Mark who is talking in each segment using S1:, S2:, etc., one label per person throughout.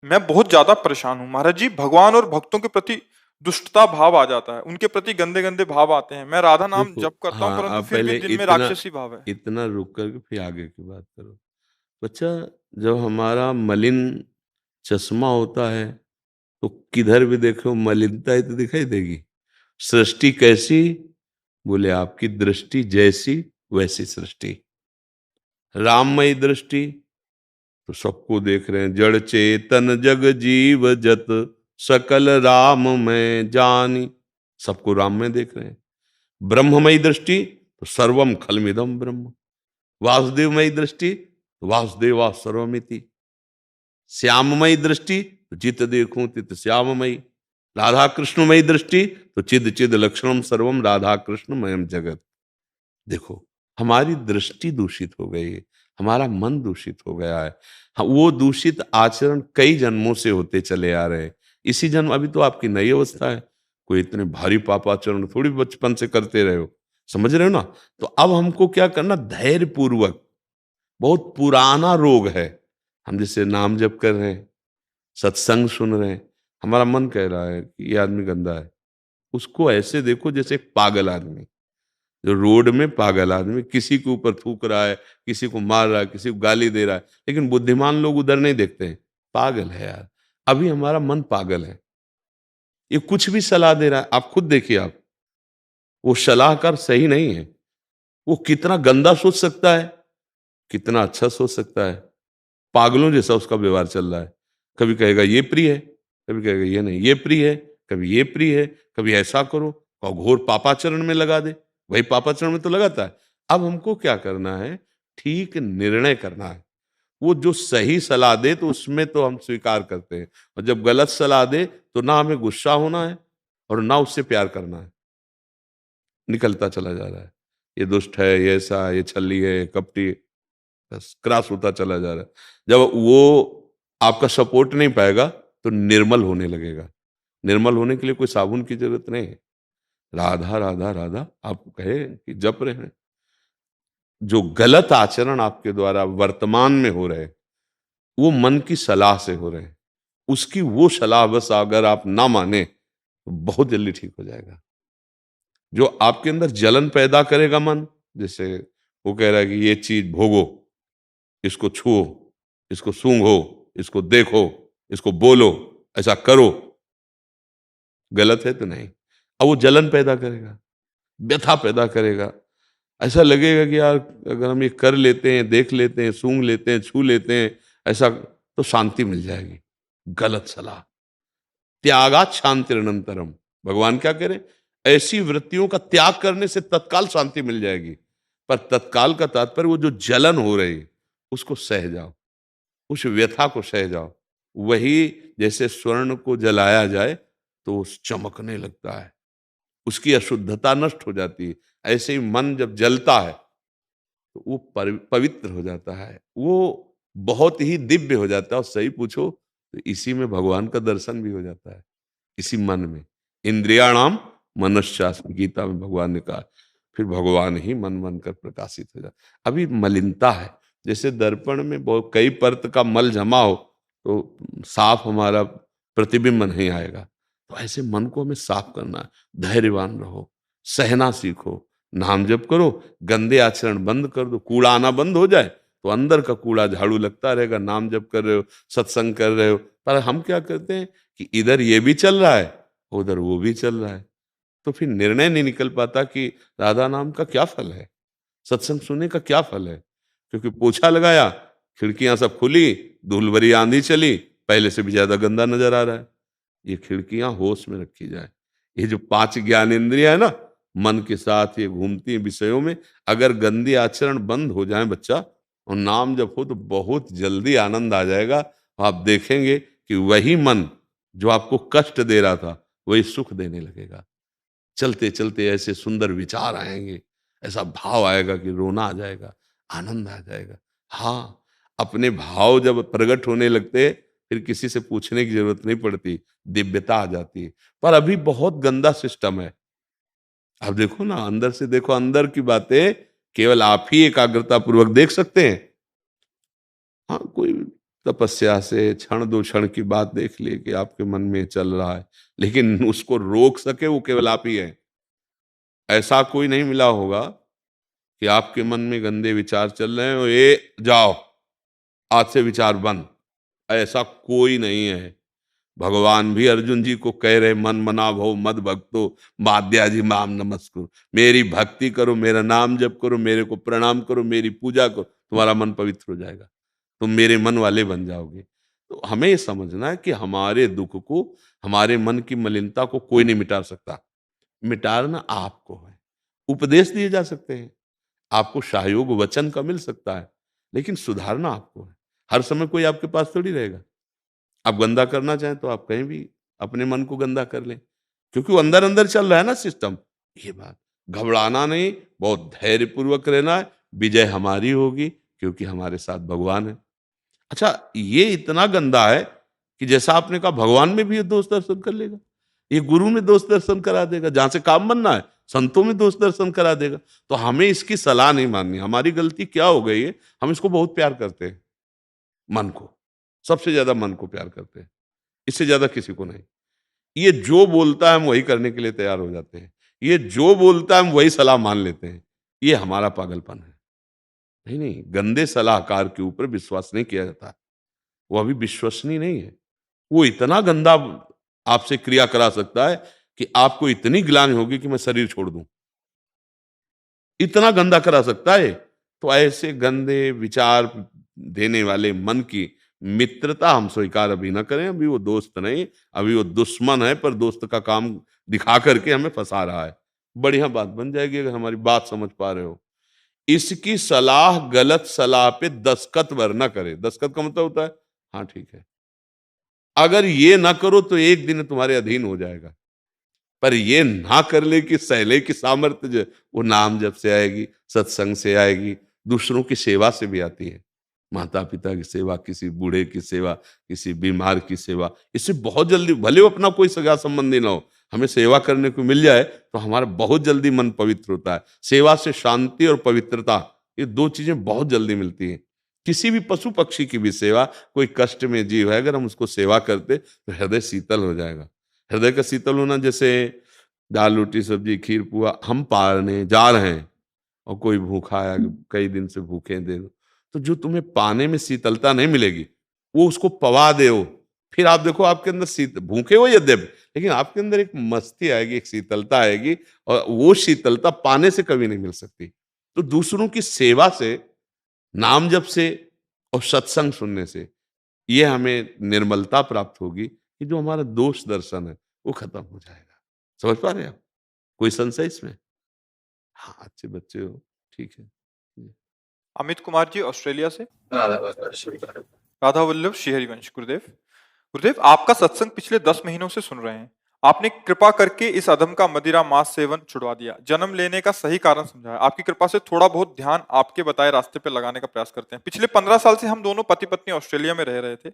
S1: मैं बहुत ज़्यादा परेशान हूँ। महाराज जी, भगवान और भक्तों के प्रति दुष्टता भाव आ जाता है। उनके प्रति गंदे-गंदे भाव आते हैं। मैं राधा नाम
S2: देखो,
S1: जप करता हूँ,
S2: हाँ,
S1: परंतु
S2: आप
S1: फिर भी
S2: पहले
S1: दिल में
S2: इतना
S1: राक्षसी भाव है।
S2: इतना रुक कर के फिर आगे की बात करो। बच्चा, जब हमारा मलिन चश्मा होता है तो किधर भी देखो मलिनता ही तो दिखाई देगी। सृष्टि कैसी? बोले आपकी दृष्टि जैसी वैसी सृष्टि। राममयी दृष्टि तो सबको देख रहे हैं, जड़ चेतन जग जीव जत सकल राम में जानी, सबको राम में देख रहे हैं। ब्रह्ममयी दृष्टि तो सर्वम खलमिदम ब्रह्म। वासुदेवमयी दृष्टि तो वासुदेवा सर्वमिति। श्याममयी दृष्टि तो चित देखूं तित श्याममयी। राधा कृष्णमयी दृष्टि तो चिद चिद लक्षणम सर्वम राधा कृष्णमयम जगत। देखो, हमारी दृष्टि दूषित हो गई है, हमारा मन दूषित हो गया है। वो दूषित आचरण कई जन्मों से होते चले आ रहे हैं। इसी जन्म, अभी तो आपकी नई अवस्था है, कोई इतने भारी पापाचरण थोड़ी बचपन से करते रहे हो। समझ रहे हो ना? तो अब हमको क्या करना, धैर्य पूर्वक। बहुत पुराना रोग है। हम जैसे नाम जप कर रहे हैं, सत्संग सुन रहे हैं, हमारा मन कह रहा है कि ये आदमी गंदा है। उसको ऐसे देखो जैसे एक पागल आदमी, जो रोड में पागल आदमी किसी के ऊपर थूक रहा है, किसी को मार रहा है, किसी को गाली दे रहा है, लेकिन बुद्धिमान लोग उधर नहीं देखते हैं। पागल है यार। अभी हमारा मन पागल है, ये कुछ भी सलाह दे रहा है। आप खुद देखिए, आप, वो सलाहकार सही नहीं है। वो कितना गंदा सोच सकता है, कितना अच्छा सोच सकता है। पागलों जैसा उसका व्यवहार चल रहा है। कभी कहेगा ये प्रिय है, कभी कहेगा ये नहीं, ये प्रिय है, कभी ये प्रिय है, कभी ऐसा करो, और घोर पापाचरण में लगा दे। वही पापाचरण में तो लगाता है। अब हमको क्या करना है, ठीक निर्णय करना है। वो जो सही सलाह दे तो उसमें तो हम स्वीकार करते हैं, और जब गलत सलाह दे तो ना हमें गुस्सा होना है और ना उससे प्यार करना है। निकलता चला जा रहा है, ये दुष्ट है, ये ऐसा, ये छली है, ये कपटी, बस क्रॉस होता चला जा रहा है। जब वो आपका सपोर्ट नहीं पाएगा तो निर्मल होने लगेगा। निर्मल होने के लिए कोई साबुन की जरूरत नहीं है। राधा राधा राधा आप कहे कि जप रहे हैं। जो गलत आचरण आपके द्वारा वर्तमान में हो रहे हैं, वो मन की सलाह से हो रहे हैं। उसकी वो सलाह बस अगर आप ना माने तो बहुत जल्दी ठीक हो जाएगा। जो आपके अंदर जलन पैदा करेगा मन, जैसे वो कह रहा है कि ये चीज भोगो, इसको छुओ, इसको सूंघो, इसको देखो, इसको बोलो, ऐसा करो, गलत है तो नहीं। अब वो जलन पैदा करेगा, व्यथा पैदा करेगा। ऐसा लगेगा कि यार अगर हम ये कर लेते हैं, देख लेते हैं, सूंघ लेते हैं, छू लेते हैं, ऐसा तो शांति मिल जाएगी। गलत सलाह। त्यागात शांतिरनंतरम। भगवान क्या कह रहे हैं? ऐसी वृत्तियों का त्याग करने से तत्काल शांति मिल जाएगी। पर तत्काल का तात्पर्य वो जो जलन हो रही है उसको सह जाओ, उस व्यथा को सह जाओ। वही जैसे स्वर्ण को जलाया जाए तो उस चमकने लगता है, उसकी अशुद्धता नष्ट हो जाती है। ऐसे ही मन जब जलता है तो वो पवित्र हो जाता है, वो बहुत ही दिव्य हो जाता है। और सही पूछो तो इसी में भगवान का दर्शन भी हो जाता है, इसी मन में। इंद्रियाणाम मनश्चास्मि, गीता में भगवान ने कहा। फिर भगवान ही मन बनकर प्रकाशित हो जाता। अभी मलिनता है, जैसे दर्पण में बहुत कई परत का मल जमा हो तो साफ हमारा प्रतिबिंब नहीं आएगा। तो ऐसे मन को हमें साफ करना है। धैर्यवान रहो, सहना सीखो, नाम जप करो, गंदे आचरण बंद कर दो। कूड़ा आना बंद हो जाए तो अंदर का कूड़ा झाड़ू लगता रहेगा। नाम जप कर रहे हो, सत्संग कर रहे हो, पर हम क्या करते हैं कि इधर ये भी चल रहा है, उधर वो भी चल रहा है। तो फिर निर्णय नहीं निकल पाता कि राधा नाम का क्या फल है, सत्संग सुनने का क्या फल है। क्योंकि पोछा लगाया, खिड़कियां सब खुली, धूल भरी आंधी चली, पहले से भी ज्यादा गंदा नजर आ रहा है। ये खिड़कियां होश में रखी जाए। ये जो पांच ज्ञान इंद्रिया है ना, मन के साथ ये घूमती है विषयों में, अगर गंदी आचरण बंद हो जाए बच्चा, और नाम जब हो तो बहुत जल्दी आनंद आ जाएगा। आप देखेंगे कि वही मन जो आपको कष्ट दे रहा था वही सुख देने लगेगा। चलते चलते ऐसे सुंदर विचार आएंगे, ऐसा भाव आएगा कि रोना आ जाएगा, आनंद आ जाएगा। हाँ, अपने भाव जब प्रकट होने लगते फिर किसी से पूछने की जरूरत नहीं पड़ती, दिव्यता आ जाती है। पर अभी बहुत गंदा सिस्टम है। आप देखो ना, अंदर से देखो, अंदर की बातें केवल आप ही एकाग्रता पूर्वक देख सकते हैं। हाँ, कोई तपस्या से क्षण दो क्षण की बात देख लिए कि आपके मन में चल रहा है, लेकिन उसको रोक सके वो केवल आप ही है। ऐसा कोई नहीं मिला होगा कि आपके मन में गंदे विचार चल रहे हैं और ये जाओ आज से विचार बंद, ऐसा कोई नहीं है। भगवान भी अर्जुन जी को कह रहे मन मना भव मद भक्तो माद्याजी माम नमस्कुरु, मेरी भक्ति करो, मेरा नाम जप करो, मेरे को प्रणाम करो, मेरी पूजा करो, तुम्हारा मन पवित्र हो जाएगा, तुम मेरे मन वाले बन जाओगे। तो हमें ये समझना है कि हमारे दुख को, हमारे मन की मलिनता को कोई नहीं मिटा सकता, मिटाना आपको है। उपदेश दिए जा सकते हैं, आपको सहयोग वचन का मिल सकता है, लेकिन सुधारना आपको है। हर समय कोई आपके पास थोड़ी रहेगा। आप गंदा करना चाहें तो आप कहीं भी अपने मन को गंदा कर लें, क्योंकि वो अंदर अंदर चल रहा है ना सिस्टम। ये बात, घबराना नहीं, बहुत धैर्य पूर्वक रहना है, विजय हमारी होगी क्योंकि हमारे साथ भगवान है। अच्छा, ये इतना गंदा है कि जैसा आपने कहा भगवान में भी ये दोष दर्शन कर लेगा, ये गुरु में दोष दर्शन करा देगा, जहां से काम बनना है संतों में दोष दर्शन करा देगा। तो हमें इसकी सलाह नहीं माननी। हमारी गलती क्या हो गई है, हम इसको बहुत प्यार करते हैं, मन को, सबसे ज्यादा मन को प्यार करते हैं, इससे ज्यादा किसी को नहीं। ये जो बोलता है हम वही करने के लिए तैयार हो जाते हैं, ये जो बोलता है हम वही सलाह मान लेते हैं। ये हमारा पागलपन है। नहीं नहीं, गंदे सलाहकार के ऊपर विश्वास नहीं किया जाता, वो अभी विश्वसनीय नहीं है। वो इतना गंदा आपसे क्रिया करा सकता है कि आपको इतनी ग्लानि होगी कि मैं शरीर छोड़ दूं, इतना गंदा करा सकता है। तो ऐसे गंदे विचार देने वाले मन की मित्रता हम स्वीकार अभी ना करें। अभी वो दोस्त नहीं, अभी वो दुश्मन है, पर दोस्त का काम दिखा करके हमें फंसा रहा है। बढ़िया बात बन जाएगी अगर हमारी बात समझ पा रहे हो। इसकी सलाह, गलत सलाह पे दस्तखत वर ना करे। दस्तखत का मतलब होता है हाँ ठीक है। अगर ये ना करो तो एक दिन तुम्हारे अधीन हो जाएगा, पर ये ना कर ले कि सहले की सामर्थ्य जो वो नाम जब से आएगी, सत्संग से आएगी, दूसरों की सेवा से भी आती है। माता पिता की सेवा, किसी बूढ़े की सेवा, किसी बीमार की सेवा, इससे बहुत जल्दी, भले वो अपना कोई सगा संबंधी ना हो, हमें सेवा करने को मिल जाए तो हमारा बहुत जल्दी मन पवित्र होता है। सेवा से शांति और पवित्रता, ये दो चीजें बहुत जल्दी मिलती हैं। किसी भी पशु पक्षी की भी सेवा, कोई कष्ट में जीव है, अगर हम उसको सेवा करते तो हृदय शीतल हो जाएगा। हृदय का शीतल होना, जैसे दाल रोटी सब्जी खीर पुआ हम पाने जा रहे हैं और कोई भूखा है, कई दिन से भूखे हैं, दे दो, तो जो तुम्हें पाने में शीतलता नहीं मिलेगी वो उसको पवा दे। फिर आप देखो आपके अंदर शीत, भूखे हो यद्यप, लेकिन आपके अंदर एक मस्ती आएगी, एक शीतलता आएगी, और वो शीतलता पाने से कभी नहीं मिल सकती। तो दूसरों की सेवा से, नाम जप से और सत्संग सुनने से ये हमें निर्मलता प्राप्त होगी कि जो हमारा दोष दर्शन है वो खत्म हो जाएगा। समझ पा रहे हैं आप? कोई संशय इसमें? हाँ, अच्छे बच्चे हो, ठीक है। जी।
S1: अमित कुमार जी ऑस्ट्रेलिया से।
S3: राधा
S1: राधा वल्लभ श्रीहरिवंश। गुरुदेव, गुरुदेव आपका सत्संग पिछले 10 महीनों से सुन रहे हैं। आपने कृपा करके इस अधम का मदिरा मांस सेवन छुड़वा दिया, जन्म लेने का सही कारण समझाया। आपकी कृपा से थोड़ा बहुत ध्यान आपके बताए रास्ते पे लगाने का प्रयास करते हैं। पिछले 15 साल से हम दोनों पति पत्नी ऑस्ट्रेलिया में रह रहे थे।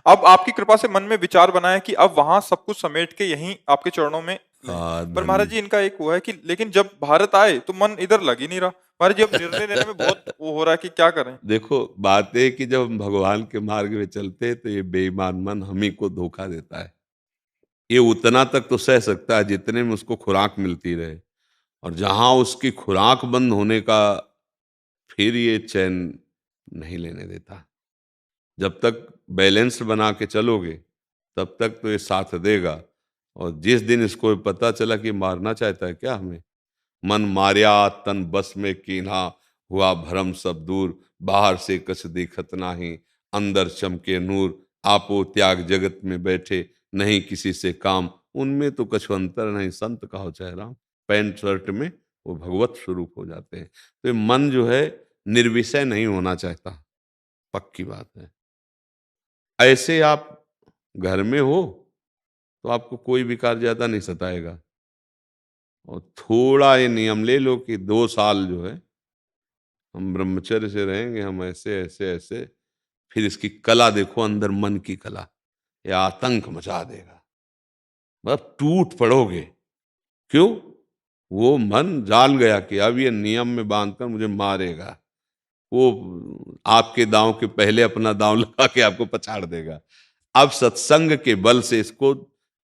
S1: अब आपकी कृपा से मन में विचार बनाया कि अब वहां सब कुछ समेट के यहीं आपके चरणों में लें। पर महाराज जी इनका एक वो है कि लेकिन जब भारत आए तो मन इधर लग ही नहीं रहा। महाराज जी अब निर्णय लेने में बहुत वो हो रहा है कि क्या करें।
S2: देखो, बात है कि जब हम भगवान के मार्ग में चलते हैं तो ये बेईमान मन हम ही को धोखा देता है। ये उतना तक तो सह सकता है जितने में उसको खुराक मिलती रहे, और जहां उसकी खुराक बंद होने का, फिर ये चैन नहीं लेने देता। जब तक बैलेंस बना के चलोगे तब तक तो ये साथ देगा, और जिस दिन इसको पता चला कि मारना चाहता है क्या हमें, मन मार्या तन बस में कीन्हा, हुआ भरम सब दूर, बाहर से कछ दिखत नाही, अंदर चमके नूर, आपो त्याग जगत में बैठे, नहीं किसी से काम, उनमें तो कछु अंतर नहीं, संत कहो चाहे राम। पैंट शर्ट में वो भगवत स्वरूप हो जाते हैं। तो ये मन जो है निर्विषय नहीं होना चाहता, पक्की बात है। ऐसे आप घर में हो तो आपको कोई विकार ज्यादा नहीं सताएगा, और थोड़ा ये नियम ले लो कि 2 साल जो है हम ब्रह्मचर्य से रहेंगे, हम ऐसे ऐसे ऐसे, फिर इसकी कला देखो, अंदर मन की कला, ये आतंक मचा देगा। मतलब टूट पड़ोगे। क्यों? वो मन जान गया कि अब ये नियम में बांधकर मुझे मारेगा, वो आपके दांव के पहले अपना दांव लगा के आपको पछाड़ देगा। अब सत्संग के बल से इसको